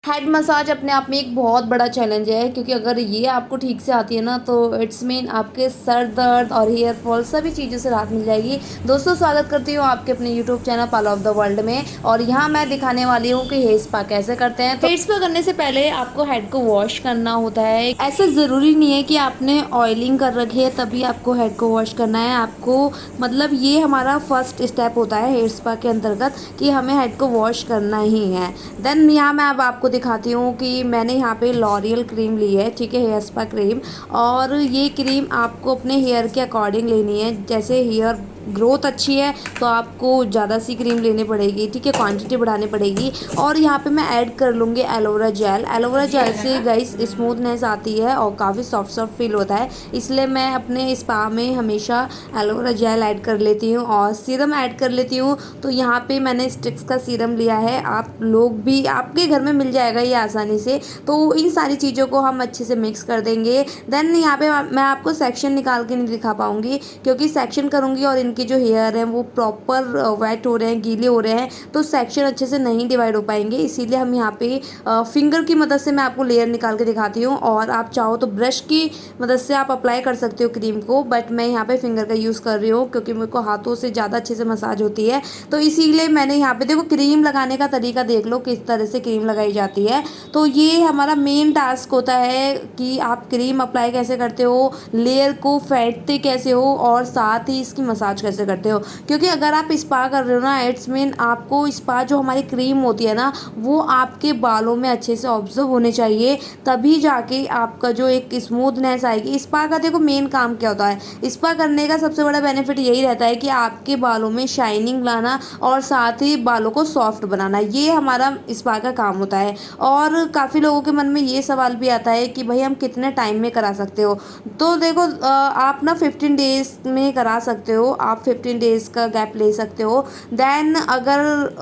Head massage अपने आप में एक बहुत बड़ा चैलेंज है, क्योंकि अगर ये आपको ठीक से आती है ना तो इट्स मीन आपके सर दर्द और हेयर फॉल सभी चीज़ों से राहत मिल जाएगी। दोस्तों, स्वागत करती हूँ आपके अपने YouTube channel parlour of the world में। और यहाँ मैं दिखाने वाली हूँ कि हेयर स्पा कैसे करते हैं। तो हेयर स्पा करने से पहले आपको हेड को वॉश करना होता है। ऐसा ज़रूरी नहीं है कि आपने ऑयलिंग कर रखी है तभी आपको हेड को वॉश करना है। आपको मतलब ये हमारा फर्स्ट स्टेप होता है हेयर स्पा के अंतर्गत कि हमें हेड को वॉश करना ही है। देन यहाँ मैं अब आपको दिखाती हूँ कि मैंने यहाँ पे लॉरियल क्रीम ली है, ठीक है, हेयर स्पा क्रीम। और ये क्रीम आपको अपने हेयर के अकॉर्डिंग लेनी है। जैसे हेयर ग्रोथ अच्छी है तो आपको ज़्यादा सी क्रीम लेनी पड़ेगी, ठीक है, क्वांटिटी बढ़ानी पड़ेगी। और यहाँ पे मैं ऐड कर लूँगी एलोवेरा जेल। एलोवेरा जेल से गाइस स्मूथनेस आती है और काफ़ी सॉफ्ट सॉफ्ट फील होता है, इसलिए मैं अपने स्पा में हमेशा एलोवेरा जेल ऐड कर लेती हूँ और सीरम ऐड कर लेती हूँ। तो यहाँ पे मैंने स्टिक्स का सीरम लिया है, आप लोग भी आपके घर में मिल जाएगा ये आसानी से। तो इन सारी चीज़ों को हम अच्छे से मिक्स कर देंगे। देन यहाँ पे मैं आपको सेक्शन निकाल के नहीं दिखा पाऊँगी, क्योंकि सेक्शन करूँगी और इनके जो हेयर हैं वो प्रॉपर वेट हो रहे हैं, गीले हो रहे हैं, तो सेक्शन अच्छे से नहीं डिवाइड हो पाएंगे। इसीलिए हम यहाँ पे फिंगर की मदद से मैं आपको लेयर निकाल के दिखाती हूँ। और आप चाहो तो ब्रश की मदद से आप अप्लाई कर सकते हो क्रीम को, बट मैं यहाँ पे फिंगर का यूज़ कर रही हूँ क्योंकि मेरे को हाथों से ज़्यादा अच्छे से मसाज होती है। तो इसीलिए मैंने यहाँ पे देखो, क्रीम लगाने का तरीका देख लो किस तरह से क्रीम लगाई जाती है। तो ये हमारा मेन टास्क होता है कि आप क्रीम अप्लाई कैसे करते हो, लेयर को फेंटते कैसे हो और साथ ही इसकी मसाज कैसे करते हो। क्योंकि अगर आप स्पा कर रहे हो ना, इट्स मीन आपको स्पा जो हमारी क्रीम होती है ना वो आपके बालों में अच्छे से ऑब्जर्व होने चाहिए, तभी जाके आपका जो एक स्मूथनेस आएगी। स्पा का देखो मेन काम क्या होता है, स्पा करने का सबसे बड़ा बेनिफिट यही रहता है कि आपके बालों में शाइनिंग लाना और साथ ही बालों को सॉफ्ट बनाना, ये हमारा स्पा का काम होता है। और काफ़ी लोगों के मन में ये सवाल भी आता है कि भाई हम कितने टाइम में करा सकते हो। तो देखो आप ना 15 डेज़ में करा सकते हो, आप 15 डेज़ का गैप ले सकते हो। देन अगर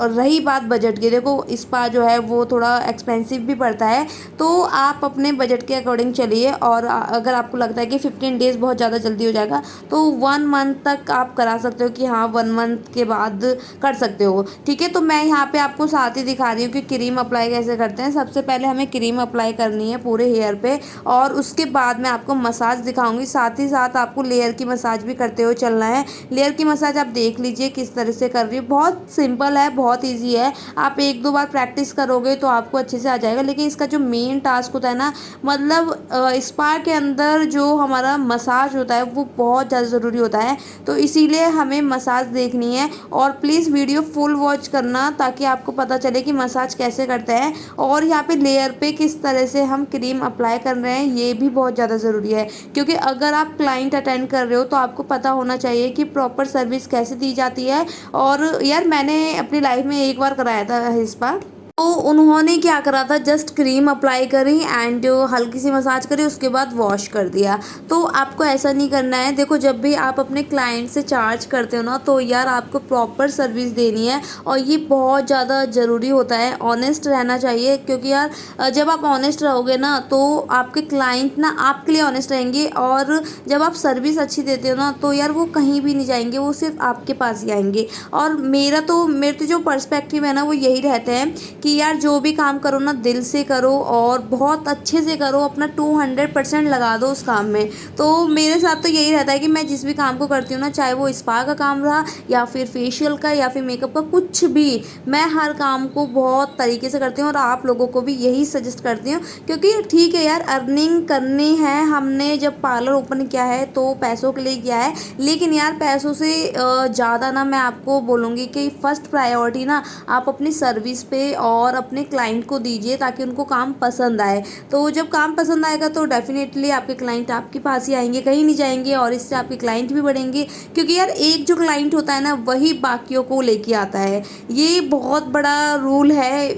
रही बात बजट की, देखो स्पा जो है वो थोड़ा एक्सपेंसिव भी पड़ता है, तो आप अपने बजट के अकॉर्डिंग चलिए। और अगर आपको लगता है कि 15 डेज़ बहुत ज़्यादा जल्दी हो जाएगा तो 1 मंथ तक आप करा सकते हो, कि हाँ 1 मंथ के बाद कर सकते हो, ठीक है। तो मैं यहाँ पे आपको साथ ही दिखा रही हूँ कि क्रीम अप्लाई कैसे करते हैं। सबसे पहले हमें क्रीम अप्लाई करनी है पूरे हेयर पे, और उसके बाद मैं आपको मसाज दिखाऊंगी। साथ ही साथ आपको लेयर की मसाज भी करते हुए चलना है। लेयर की मसाज आप देख लीजिए किस तरह से कर रही हूँ, बहुत सिंपल है, बहुत ईजी है। आप 1-2 बार प्रैक्टिस करोगे तो आपको अच्छे से आ जाएगा। लेकिन इसका जो मेन टास्क होता है ना, मतलब स्पा के अंदर जो हमारा मसाज होता है वो बहुत ज़्यादा ज़रूरी होता है। तो इसीलिए हमें मसाज देखनी है, और प्लीज़ वीडियो फुल वॉच करना ताकि आपको पता चले कि मसाज कैसे करते हैं और यहाँ पे लेयर पे किस तरह से हम क्रीम अप्लाई कर रहे हैं, ये भी बहुत ज़्यादा ज़रूरी है। क्योंकि अगर आप क्लाइंट अटेंड कर रहे हो तो आपको पता होना चाहिए कि प्रॉपर सर्विस कैसे दी जाती है। और यार मैंने अपनी लाइफ में एक बार कराया था हेयर स्पा, तो उन्होंने क्या करा था, जस्ट क्रीम अप्लाई करी एंड हल्की सी मसाज करी, उसके बाद वॉश कर दिया। तो आपको ऐसा नहीं करना है। देखो जब भी आप अपने क्लाइंट से चार्ज करते हो ना, तो यार आपको प्रॉपर सर्विस देनी है, और ये बहुत ज़्यादा ज़रूरी होता है। ऑनेस्ट रहना चाहिए, क्योंकि यार जब आप ऑनेस्ट रहोगे ना तो आपके क्लाइंट ना आपके लिए ऑनेस्ट रहेंगे। और जब आप सर्विस अच्छी देते हो ना तो यार वो कहीं भी नहीं जाएंगे, वो सिर्फ आपके पास ही आएंगे। और मेरे तो जो पर्सपेक्टिव है ना वो यही रहते हैं कि यार जो भी काम करो ना दिल से करो और बहुत अच्छे से करो, अपना 200% लगा दो उस काम में। तो मेरे साथ तो यही रहता है कि मैं जिस भी काम को करती हूँ ना, चाहे वो स्पा का काम रहा या फिर फेशियल का या फिर मेकअप का, कुछ भी, मैं हर काम को बहुत तरीके से करती हूँ। और आप लोगों को भी यही सजेस्ट करती हूँ, क्योंकि ठीक है यार, अर्निंग करनी है। हमने जब पार्लर ओपन किया है तो पैसों के लिए किया है, लेकिन यार पैसों से ज़्यादा ना मैं आपको बोलूँगी कि फर्स्ट प्रायोरिटी ना आप अपनी सर्विस पे और अपने क्लाइंट को दीजिए, ताकि उनको काम पसंद आए। तो जब काम पसंद आएगा तो डेफिनेटली आपके क्लाइंट आपके पास ही आएंगे, कहीं नहीं जाएंगे, और इससे आपके क्लाइंट भी बढ़ेंगे। क्योंकि यार एक जो क्लाइंट होता है ना वही बाकियों को लेके आता है। ये बहुत बड़ा रूल है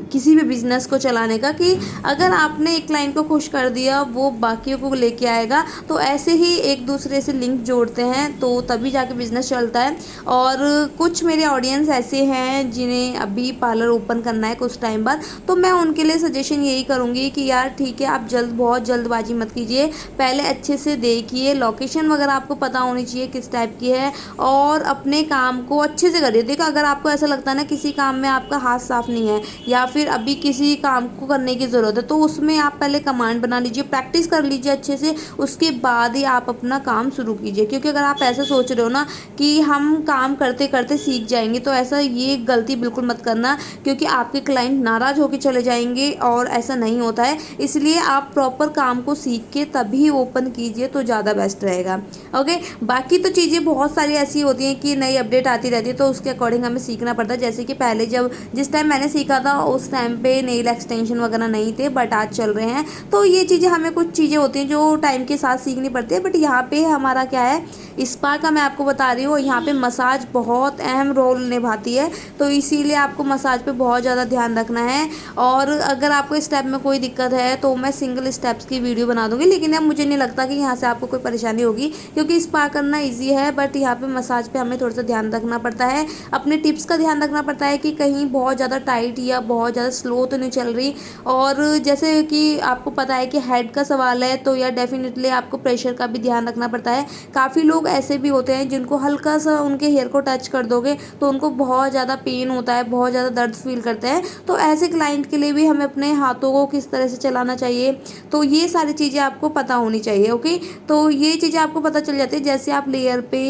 किसी भी बिजनेस को चलाने का, कि अगर आपने एक क्लाइंट को खुश कर दिया वो बाकियों को लेके आएगा। तो ऐसे ही एक दूसरे से लिंक जोड़ते हैं तो तभी जाके बिजनेस चलता है। और कुछ मेरे ऑडियंस ऐसे हैं जिन्हें अभी पार्लर ओपन करना है कुछ टाइम बाद, तो मैं उनके लिए सजेशन यही करूँगी कि यार ठीक है, आप बहुत जल्दबाजी मत कीजिए, पहले अच्छे से देखिए, लोकेशन वगैरह आपको पता होनी चाहिए किस टाइप की है, और अपने काम को अच्छे से करिए। देखो अगर आपको ऐसा लगता है ना किसी काम में आपका हाथ साफ नहीं है, या फिर अभी किसी काम को करने की ज़रूरत है, तो उसमें आप पहले कमांड बना लीजिए, प्रैक्टिस कर लीजिए अच्छे से, उसके बाद ही आप अपना काम शुरू कीजिए। क्योंकि अगर आप ऐसा सोच रहे हो ना कि हम काम करते करते सीख जाएंगे, तो ऐसा ये गलती बिल्कुल मत करना, क्योंकि आपके क्लाइंट नाराज़ होकर चले जाएंगे, और ऐसा नहीं होता है। इसलिए आप प्रॉपर काम को सीख के तभी ओपन कीजिए तो ज़्यादा बेस्ट रहेगा। ओके, बाकी तो चीज़ें बहुत सारी ऐसी होती हैं कि नई अपडेट आती रहती है, तो उसके अकॉर्डिंग हमें सीखना पड़ता है। जैसे कि पहले जिस टाइम मैंने सीखा था उस टाइम पे नेल एक्सटेंशन वगैरह नहीं थे, बट आज चल रहे हैं। तो ये चीज़ें हमें कुछ चीज़ें होती हैं जो टाइम के साथ सीखनी पड़ती है। बट यहाँ पे हमारा क्या है, स्पा का मैं आपको बता रही हूँ, यहाँ पे मसाज बहुत अहम रोल निभाती है, तो इसीलिए आपको मसाज पे बहुत ज़्यादा ध्यान रखना है। और अगर आपको इस स्टेप में कोई दिक्कत है तो मैं सिंगल स्टेप्स की वीडियो बना दूँगी, लेकिन अब मुझे नहीं लगता कि यहाँ से आपको कोई परेशानी होगी, क्योंकि स्पा करना ईजी है, बट यहाँ पे मसाज पे हमें थोड़ा सा ध्यान रखना पड़ता है। अपने टिप्स का ध्यान रखना पड़ता है कि कहीं बहुत ज़्यादा टाइट या बहुत ज़्यादा स्लो तो नहीं चल रही। और जैसे कि आपको पता है कि हेड का सवाल है, तो या डेफिनेटली आपको प्रेशर का भी ध्यान रखना पड़ता है। काफ़ी लोग ऐसे भी होते हैं जिनको हल्का सा उनके हेयर को टच कर दोगे तो उनको बहुत ज़्यादा पेन होता है, बहुत ज़्यादा दर्द फील करते हैं। तो ऐसे क्लाइंट के लिए भी हमें अपने हाथों को किस तरह से चलाना चाहिए, तो ये सारी चीज़ें आपको पता होनी चाहिए। ओके, तो ये चीज़ें आपको पता चल जाती है। जैसे आप लेयर पे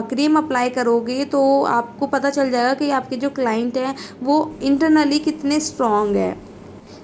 क्रीम अप्लाई करोगे तो आपको पता चल जाएगा कि आपके जो क्लाइंट हैं वो इंटरनली कितने स्ट्रॉन्ग है।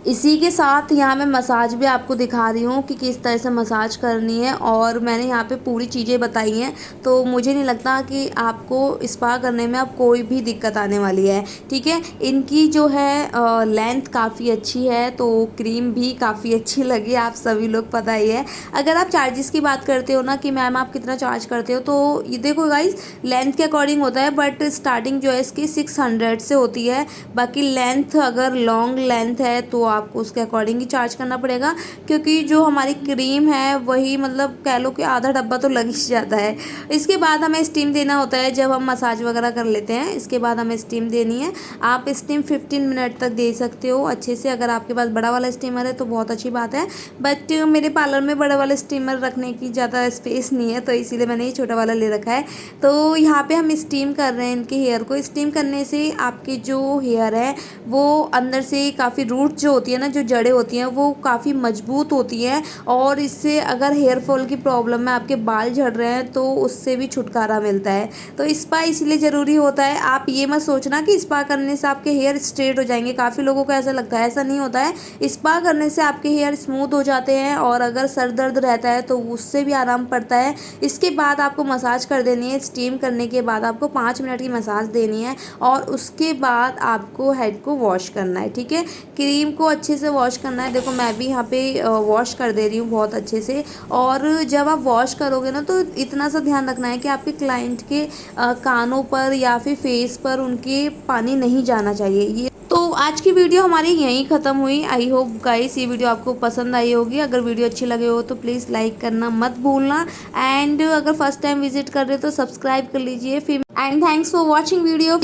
इसी के साथ यहाँ मैं मसाज भी आपको दिखा रही हूँ कि किस तरह से मसाज करनी है, और मैंने यहाँ पे पूरी चीज़ें बताई हैं, तो मुझे नहीं लगता कि आपको स्पा करने में अब कोई भी दिक्कत आने वाली है। ठीक है, इनकी जो है लेंथ काफ़ी अच्छी है, तो क्रीम भी काफ़ी अच्छी लगी, आप सभी लोग पता ही है। अगर आप चार्जेस की बात करते हो ना कि मैम आप कितना चार्ज करते हो, तो ये देखो गाइज, लेंथ के अकॉर्डिंग होता है, बट स्टार्टिंग जो है इसकी 600 से होती है। बाकी लेंथ अगर लॉन्ग लेंथ है तो आपको उसके अकॉर्डिंग ही चार्ज करना पड़ेगा, क्योंकि जो हमारी क्रीम है वही मतलब कह लो कि आधा डब्बा तो लग ही जाता है। इसके बाद हमें स्टीम देना होता है जब हम मसाज वगैरह कर लेते हैं, इसके बाद हमें स्टीम देनी है। आप स्टीम 15 मिनट तक दे सकते हो अच्छे से। अगर आपके पास बड़ा वाला स्टीमर है तो बहुत अच्छी बात है, बट मेरे पार्लर में बड़ा वाला स्टीमर रखने की ज़्यादा स्पेस नहीं है, तो इसीलिए मैंने ये छोटा वाला ले रखा है। तो यहाँ पे हम स्टीम कर रहे हैं इनके हेयर को। स्टीम करने से आपके जो हेयर है वो अंदर से काफ़ी रूट जो होती है ना, जो जड़ें होती हैं वो काफ़ी मजबूत होती हैं, और इससे अगर हेयर फॉल की प्रॉब्लम है, आपके बाल झड़ रहे हैं, तो उससे भी छुटकारा मिलता है। तो स्पा इसलिए ज़रूरी होता है। आप ये मत सोचना कि स्पा करने से आपके हेयर स्ट्रेट हो जाएंगे, काफ़ी लोगों को ऐसा लगता है, ऐसा नहीं होता है। स्पा करने से आपके हेयर स्मूथ हो जाते हैं, और अगर सर दर्द रहता है तो उससे भी आराम पड़ता है। इसके बाद आपको मसाज कर देनी है। स्टीम करने के बाद आपको 5 मिनट की मसाज देनी है, और उसके बाद आपको हेड को वॉश करना है। ठीक है, क्रीम को अच्छे से वॉश करना है। देखो मैं भी यहाँ पे वॉश कर दे रही हूँ बहुत अच्छे से। और जब आप वॉश करोगे ना तो इतना सा ध्यान रखना है कि आपके क्लाइंट के कानों पर या फिर फेस पर उनके पानी नहीं जाना चाहिए। ये तो आज की वीडियो हमारी यहीं ख़त्म हुई। आई होप गाइस ये वीडियो आपको पसंद आई होगी। अगर वीडियो अच्छी लगे हो तो प्लीज़ लाइक करना मत भूलना, एंड अगर फर्स्ट टाइम विजिट कर रहे हो तो सब्सक्राइब कर लीजिए। फिर and thanks for watching video.